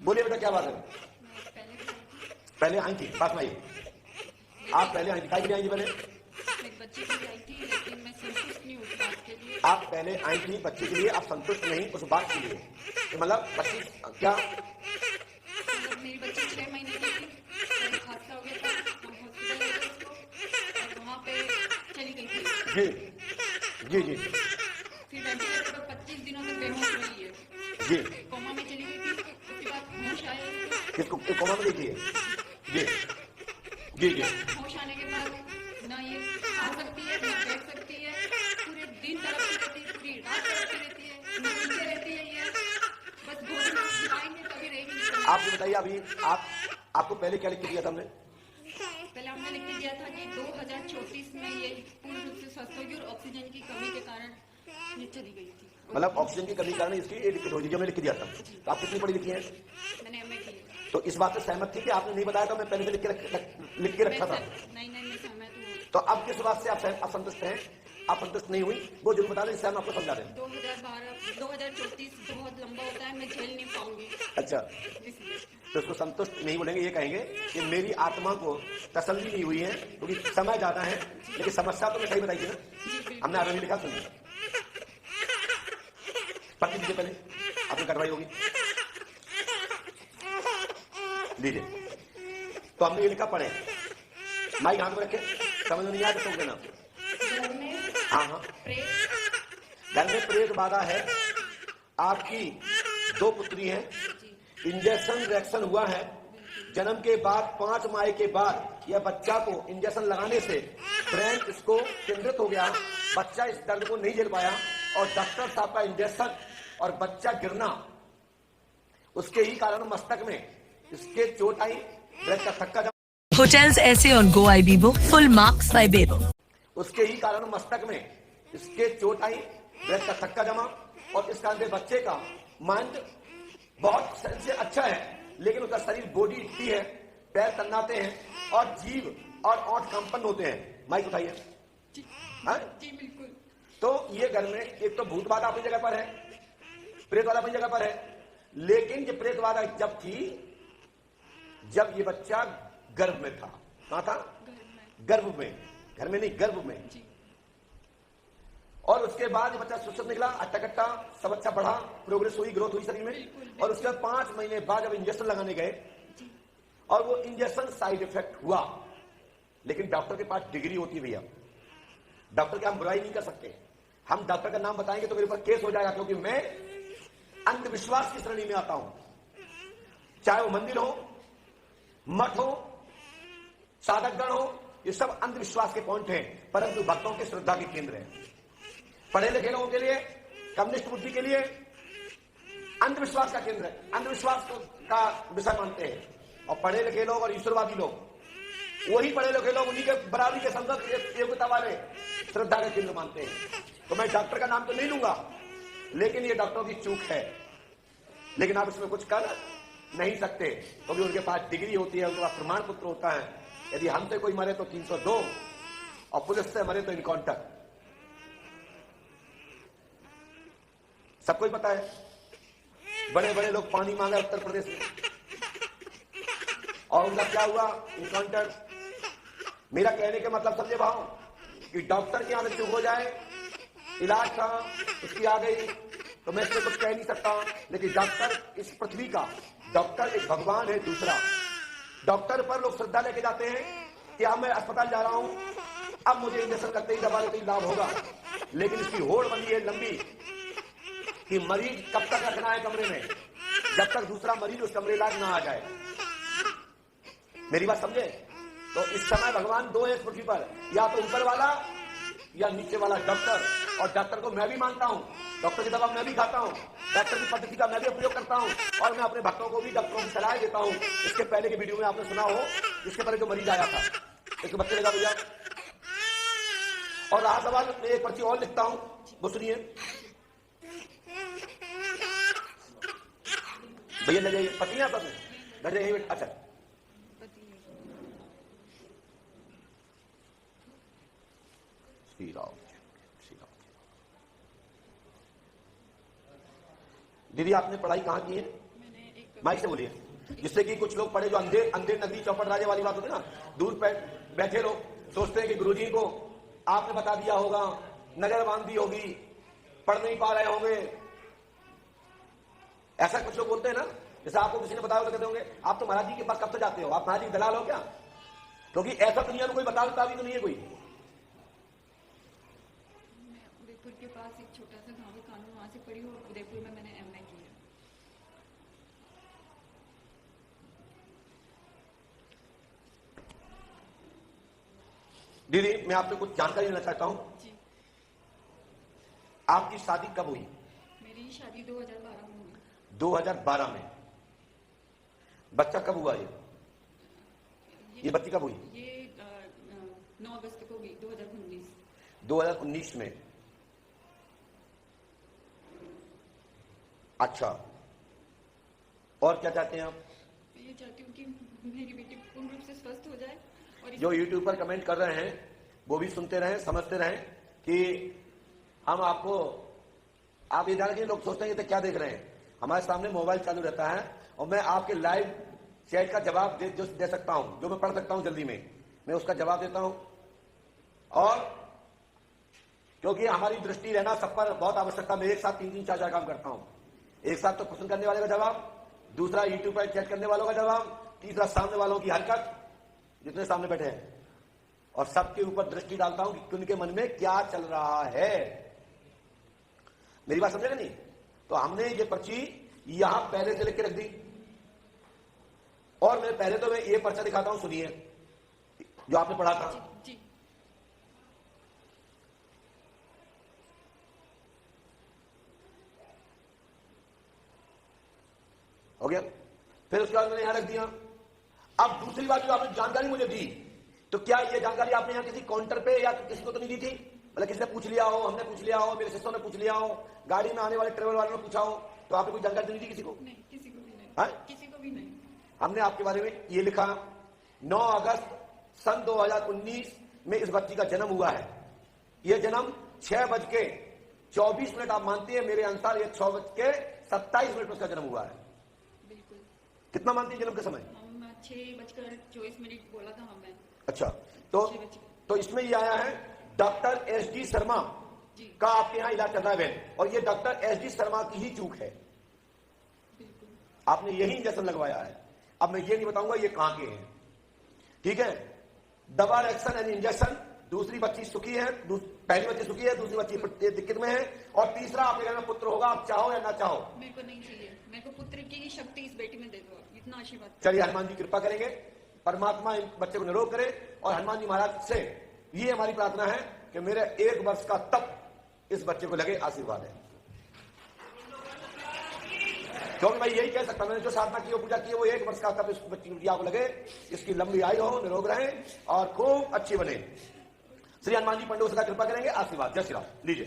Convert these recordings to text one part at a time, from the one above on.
बोलिए बेटा, क्या बात है? पहले आई थी, पास में आइए। आप पहले आई थी, काय के लिए आई थी पहले? बच्चे के लिए आई थी, लेकिन मैं संतुष्ट नहीं हूँ उस बात के लिए। आप पहले आई थी बच्चे के लिए, आप संतुष्ट नहीं उस बात के लिए। तो मतलब बच्ची क्या? मतलब मेरी बच्ची 6 महीने की थी, तो हादसा हो गया था, हम हॉस्पिटल ले गए उसको और वहाँ पे चली गई थी। जी जी जी। फिर वेंटिलेटर पर 25 दिनों तक बेहोश रही है। जी। कोमा में चली गई थी, उसके बाद होश आया उसको। किसको कोमा में देखी है? जी जी जी। होश आने के बाद ना ये खा सकती है, ना बैठ सकती है, पूरे दिन तड़पती रहती है, पूरी रात तड़पती रहती है, नीचे रहती है ये, बस भोजन खिलाएंगे तभी रहेगी। आप ये बताइए, अभी आपको पहले क्या लिख के दिया था हमने? पहले हमने लिख के दिया था कि 2034 में ये पूर्ण रूप से स्वस्थ होगी और ऑक्सीजन की कमी के कारण ये चली गई थी। मतलब ऑक्सीजन की कमी के कारण इसकी ये दिक्कत हो गई, जो मैंने लिख के दिया था। तो आप कितनी पढ़ी लिखी है? मैंने एमए की है। तो इस बात से सहमत थी कि आपने नहीं बताया था, मैं पहले से लिख के रखा था। नहीं सहमत हूँ। तो अब किस बात से आप असंतुष्ट हैं? आप संतुष्ट नहीं हुई, वो जरूर बता दें, इससे हम आपको समझा दें। 2034 बहुत लंबा होता है, मैं झेल नहीं पाऊंगी। अच्छा, इसलिए तो उसको संतुष्ट नहीं बोलेंगे, ये कहेंगे कि मेरी आत्मा को तसल्ली नहीं हुई है, क्योंकि समय ज्यादा है, लेकिन समस्या तो मैं सही बताई थी ना। हमने आगे लिखा, सुनिए, पढ़ लीजिए पहले, आपकी कार्रवाई होगी। लीजिए, तो हमने ये लिखा, पढ़े, माइक हाथ में रखे, समझ में नहीं आया तो टोक देना। हाँ हाँ। घर में प्रेत बाधा है, आपकी 2 पुत्री हैं, इंजेक्शन रिएक्शन हुआ है, जन्म के बाद 5 माह के बाद यह बच्चा को इंजेक्शन लगाने से ब्रेन इसको केंद्रित हो गया, बच्चा इस दर्द को नहीं झेल पाया और डॉक्टर साहब का इंजेक्शन और बच्चा गिरना, उसके ही कारण मस्तक में इसके चोट आई, ब्रेन का थक्का जमा, Hotels essay on Go IBIBO, full marks by Bebo. उसके ही कारण मस्तक में इसके चोट आई, ब्रेन का थक्का जमा और इस कारण से बच्चे का माइंड बहुत से अच्छा है, लेकिन उसका शरीर बॉडी इतनी है, पैर तन्नाते हैं और जीभ और ओंठ कंपन होते हैं। माइक उठाइए। जी बिल्कुल। तो ये घर में एक तो भूत बाधा अपनी जगह पर है, प्रेत बाधा अपनी जगह पर है, लेकिन ये प्रेत बाधा जब थी जब ये बच्चा गर्भ में था। कहां था? गर्भ में, घर में नहीं, गर्भ में। और उसके बाद ये बच्चा सुस्त निकला, अट्टा कट्टा, सब अच्छा बढ़ा, प्रोग्रेस हुई, ग्रोथ हुई शरीर में, और उसके बाद 5 महीने बाद जब इंजेक्शन लगाने गए और वो इंजेक्शन साइड इफेक्ट हुआ, लेकिन डॉक्टर के पास डिग्री होती है भैया, डॉक्टर की हम बुराई नहीं कर सकते। हम डॉक्टर का नाम बताएंगे तो मेरे ऊपर केस हो जाएगा, क्योंकि मैं अंधविश्वास की श्रेणी में आता हूं। चाहे वो मंदिर हो, मठ हो, साधकगण हो, ये सब अंधविश्वास के पॉइंट हैं, परंतु भक्तों के श्रद्धा के केंद्र है। पढ़े लिखे लोगों के लिए, कम्युनिस्ट बुद्धि के लिए अंधविश्वास का केंद्र है, अंधविश्वास का विषय मानते हैं। और पढ़े लिखे लोग और ईश्वरवादी लोग, वही पढ़े लिखे लोग उन्हीं के बराबरी के संगत योग्यता वाले श्रद्धा का केंद्र मानते हैं। तो मैं डॉक्टर का नाम तो नहीं लूंगा, लेकिन ये डॉक्टरों की चूक है, लेकिन आप इसमें कुछ कर नहीं सकते, क्योंकि उनके पास डिग्री होती है, उनके पास प्रमाण पत्र होता है। यदि हमसे कोई मरे तो 302 और पुलिस से मरे तो इनकाउंटर, सबको ही पता है। बड़े बड़े लोग पानी मांगा उत्तर प्रदेश में, और उनका क्या हुआ? इनकाउंटर। मेरा कहने का मतलब समझे भाव, कि डॉक्टर की आदत चुप हो जाए, इलाज था उसकी आ गई, तो मैं इसमें कुछ कह नहीं सकता। लेकिन डॉक्टर इस पृथ्वी का, डॉक्टर एक भगवान है। दूसरा, डॉक्टर पर लोग श्रद्धा लेके जाते हैं कि अब मैं अस्पताल जा रहा हूं, अब मुझे इंजेक्शन करते ही दवा लेते ही लाभ होगा, लेकिन इसकी होड़ बनी है लंबी कि मरीज कब तक रखना है कमरे में, जब तक दूसरा मरीज उस कमरे लायक ना आ जाए। मेरी बात समझे? तो इस समय भगवान 2 है इस पृथ्वी पर, या तो ऊपर वाला या नीचे वाला डॉक्टर। और डॉक्टर को मैं भी मानता हूं, डॉक्टर की दवा मैं भी खाता हूं, डॉक्टर की पद्धति का मैं भी उपयोग करता हूं, और मैं अपने भक्तों को भी डॉक्टरों की सलाह देता हूं। इसके पहले के वीडियो में आपने सुना हो, इसके पहले जो मरीज आया था, इसके बच्चे लगा भैया। और रहा सवाल, मैं एक पर्ची और लिखता हूं, वो सुनिए भैया, ले जाइए। पत्नियां सब घर जाइए। अच्छा, श्री राम, श्री राम। मैंने दीदी आपने पढ़ाई कहाँ की है? मैंने एक माइक से बोलिए, जिससे कि कुछ लोग पढ़े जो अंधे अंधे नदी चौपट राजे वाली बात होती है ना, दूर बैठे लोग सोचते हैं कि गुरुजी को आपने बता दिया होगा, नजर बांध दी होगी, पढ़ नहीं पा रहे होंगे, ऐसा कुछ लोग बोलते हैं ना। जैसे आपको किसी ने बताया तो कहते होंगे आप तो महाराज जी के पास कब तक जाते हो, आप महाराज जी दलाल हो क्या? क्योंकि ऐसा दुनिया में कोई बताता भी तो नहीं है कोई। मैं उदयपुर के पास एक छोटा सा गाँव है कानून, वहां से पढ़ी हूँ, और उदयपुर में मैंने MA किया। दीदी मैं आपसे कुछ जानकारी लेना चाहता हूं, जी, आपकी शादी कब हुई? मेरी शादी 2012 में हुई। 2012 में। बच्चा कब हुआ? ये बच्ची कब हुई? ये 9 अगस्त को हुई, 2019। 2019 में। अच्छा, और क्या चाहते हैं आप? मैं ये चाहती हूँ कि मेरी बेटी पूर्ण रूप से स्वस्थ हो जाए, और जो यूट्यूब पर कमेंट कर रहे हैं वो भी सुनते रहें, समझते रहें कि हम आपको, आप ये जान के लोग सोचते हैं कि क्या देख रहे हैं, हमारे सामने मोबाइल चालू रहता है और मैं आपके लाइव चैट का जवाब दे सकता हूं, जो मैं पढ़ सकता हूं जल्दी में, मैं उसका जवाब देता हूं। और क्योंकि हमारी दृष्टि रहना सब पर बहुत आवश्यकता, मैं एक साथ 3-3, 4-4 काम करता हूं। एक साथ तो क्वेश्चन करने वाले का जवाब, दूसरा यूट्यूब पर चैट करने वालों का जवाब, तीसरा सामने वालों की हरकत, जितने सामने बैठे हैं, और सबके ऊपर दृष्टि डालता हूं कि उनके मन में क्या चल रहा है। मेरी बात समझेगा नहीं? तो हमने ये पर्ची यहां पहले से लेकर रख दी, और मैं पहले तो मैं ये पर्चा दिखाता हूं, सुनिए जो आपने पढ़ा था। जी, हो गया। फिर उसके बाद मैंने यहां रख दिया। अब दूसरी बात जो आपने जानकारी मुझे दी, तो क्या ये जानकारी आपने यहां किसी काउंटर पे या किसी को तो नहीं दी थी? मतलब किसी ने पूछ लिया हो, हमने पूछ लिया हो, मेरे सिस्टरों ने पूछ लिया हो, गाड़ी में आने वाले ट्रेवल वालों ने पूछा हो, तो आपने कोई जानकारी नहीं दी किसी को? नहीं, किसी को भी नहीं। हाँ? किसी को भी नहीं। हमने आपके बारे में ये लिखा, 9 अगस्त सन 2019 में इस बच्ची का जन्म हुआ है। यह जन्म 6:24 आप मानती है, मेरे अनुसार यह 6:27 में उसका जन्म हुआ है। बिल्कुल। कितना मानती है जन्म के समय? हम 6:24 बोला था हमें। अच्छा, तो इसमें ये आया है डॉक्टर SD शर्मा जी। का आपके यहाँ इलाज चल रहा है, और ये डॉक्टर SD शर्मा की ही चूक है। बिल्कुल। आपने यही इंजेक्शन लगवाया है। अब मैं ये नहीं बताऊंगा ये कहां के हैं, ठीक है? दवा एक्शन एंड इंजेक्शन, दूसरी बच्ची सुखी है, पहली बच्ची सुखी है, दूसरी बच्ची दिक्कत में है, और तीसरा आपके घर में पुत्र होगा, आप चाहो या ना चाहो। मेरे को नहीं चाहिए, मेरे को पुत्र की शक्ति इस बेटी में दे दो, इतना आशीर्वाद। चलिए, हनुमान जी कृपा करेंगे, परमात्मा इन बच्चे को निरोग करे, और हनुमान जी महाराज से ये हमारी प्रार्थना है कि मेरे 1 वर्ष का तप इस बच्चे को लगे, आशीर्वाद है। क्योंकि मैं यही कह सकता हूं, मैंने जो साधना की, वो पूजा की, वो 1 वर्ष का तप इस बच्ची को लगे, इसकी लंबी आयु हो, निरोग रहे और खूब अच्छी बने। श्री हनुमान जी पंडों से कृपा करेंगे, आशीर्वाद। जय श्री राम। लीजिए,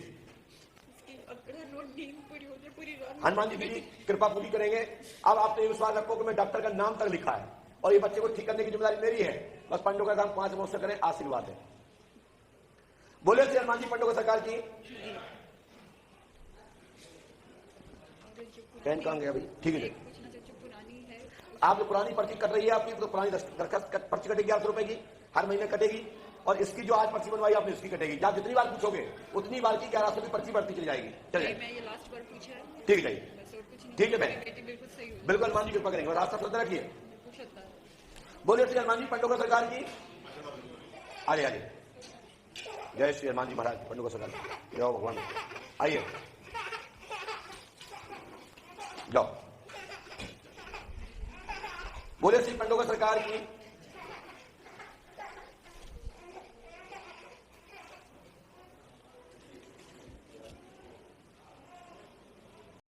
हनुमान जी की कृपा पूरी करेंगे। अब आप ये विश्वास रखो कि मैं डॉक्टर का नाम तक लिखा है, और ये बच्चे को ठीक करने की जिम्मेदारी मेरी है। बस पंडों का काम 5 वर्ष से करें, आशीर्वाद है। बोले श्री हनुमान जी पंडों का सरकार की। पेन कहां गया भाई? ठीक है, पुरानी है, आप जो पुरानी पर्ची कट रही है आपकी, तो पुरानी दरखास्त पर्ची कटेगी 800 रुपए की, हर महीने कटेगी, और इसकी जो आज पर्ची बनवाई आपने उसकी कटेगी। आप जितनी बार पूछोगे उतनी बार की 1100 की पर्ची बढ़ती चली जाएगी। चलिए, मैं ये लास्ट बार पूछा है, ठीक है, जाइए। बस और कुछ नहीं। ठीक है बहन, बेटी बिल्कुल सही हो, बिल्कुल हनुमान जी कृपा करेंगे, और रास्ता चलते रखिए। कुछ होता है। बोलिए श्री हनुमान जी पंडों का सरकार की। आइए आइए, जय श्री हनुमान जी महाराज पंडों का सरकार, जय भगवान। आइए, जाओ। बोले श्री पंडों का सरकार की।